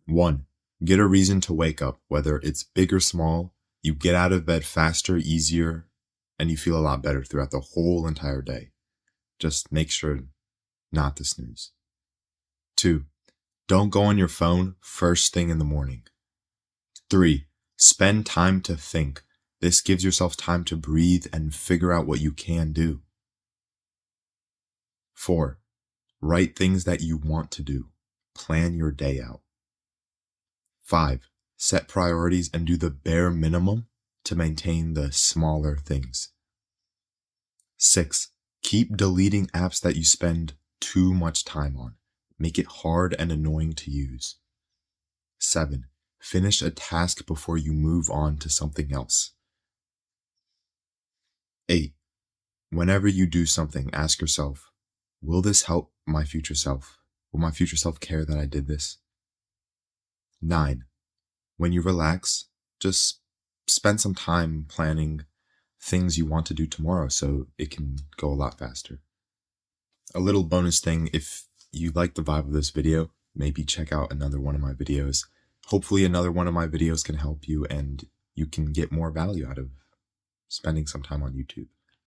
1. Get a reason to wake up, whether it's big or small. You get out of bed faster, easier, and you feel a lot better throughout the whole entire day. Just make sure not to snooze. 2. Don't go on your phone first thing in the morning. 3. Spend time to think. This gives yourself time to breathe and figure out what you can do. 4. Write things that you want to do. Plan your day out. 5. Set priorities and do the bare minimum to maintain the smaller things. 6. Keep deleting apps that you spend too much time on. Make it hard and annoying to use. 7. Finish a task before you move on to something else. 8. Whenever you do something, ask yourself, will this help my future self? Will my future self care that I did this? 9. When you relax, just spend some time planning things you want to do tomorrow so it can go a lot faster. A little bonus thing, if you like the vibe of this video, maybe check out another one of my videos. Hopefully another one of my videos can help you and you can get more value out of spending some time on YouTube.